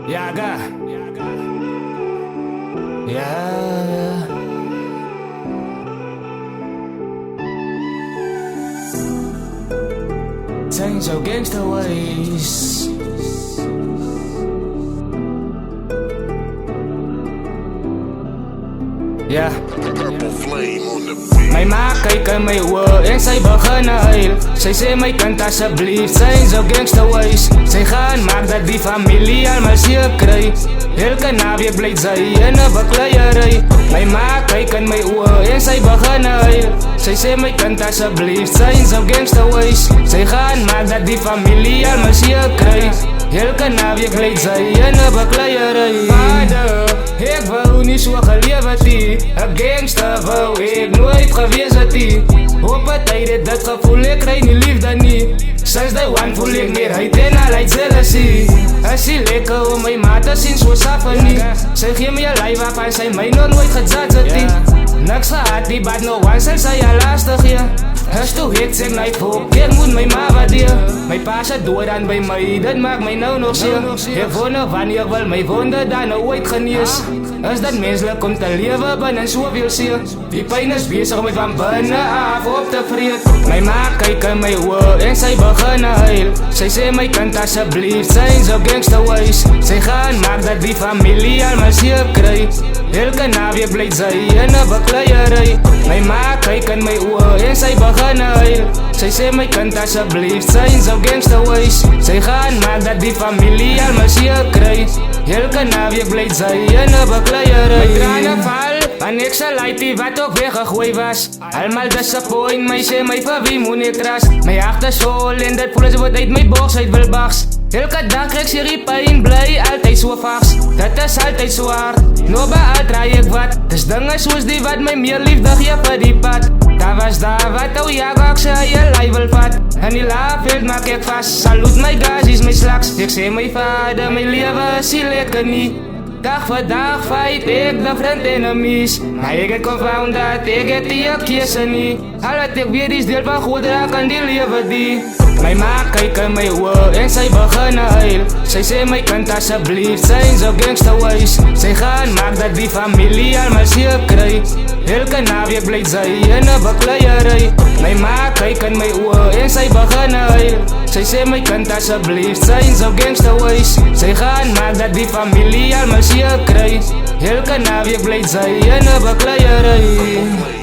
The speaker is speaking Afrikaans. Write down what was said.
Yaga. Yeah. Change your gangster ways. Yeah. My ma kyk in my oë en sy begin huil. Sy sê my kind asseblief, change your gangster ways. Sy gaan maak dat die familie almal seer kry. Elke naweek bly sy in 'n bakleiery. My ma kyk in my oë en sy begin huil. Sy sê my kind asseblief, change your gangster ways. Sy gaan maak dat die familie almal seer kry. Elke naweek bly sy in 'n bakleiery. Vader, ek wou nie so geleef het nie. 'n Gangster wou ek nooit gewees het nie. Op 'n tyd dit gevoel ek kry nie liefde nie. Sinds day one voel ek meer hy ten al uit jealousy. As sy lekker om my ma te sien so saffe nie. Sy gee my 'n lyf waarvan sy my nog nooit gejudge het nie. Niks gehad nie, but no one sal sy al lastig gee. As toe ek sê my volk, ek moet my ma waardeer. My pa se dood aan by my, dit maak my nou nog seer. Ek wonder wanneer wil my wonde dan nou ooit genees. Is dat menslik om te lewe binne soveel seer? Die pyn is besig om my van binne af op te vreet. My ma kyk in my oë en sy begin huil. Sy sê my kind asseblief, change your gangster ways. Sy gaan maak dat die familie almal seer kry. Elke naweek bly sy in 'n bakleiery. My ma kyk in my oë en sy begin huil. Sy sê my kind asseblief, change your gangster ways. Sy gaan maak dat die familie almal seer kry. Elke naweek bly sy in 'n bakleiery. My trane val van ek se laaitjie wat ook weggegooi was. Almal disappoint my, sê my vir wie moet ek trust. My agtersol en dit voel asof uit my boks uit wil bars. Elke dag kry ek serie pyn, bly altyd so vars. Dit is altyd so hard, no beal try ek wat. Dis dinge soos die wat my meer liefde gee vir die pad. Daar was daar wat ou Jaga sy eie lyf wil vat. In die laafveld maak ek vas, salute my gazies, my slaks. Ek sê my vader, my lewe is nie lekker nie. Dag vir dag fight ek the friend enemies. Maar ek het confound dat ek het nie 'n keuse nie. Al wat ek weet is deel van God raak aan die lewe die. My ma kyk in my oë en sy begin huil. Sy sê my kind asseblief, change your gangster ways. Sy gaan maak dat die familie almal seer kry. Elke naweek bly sy in 'n bakleiery. My ma kyk in my oë en sy begin huil. Sy sê my kind asseblief, change your gangster ways. Sy gaan maak dat die familie almal seer kry. Elke naweek bly sy in 'n bakleiery.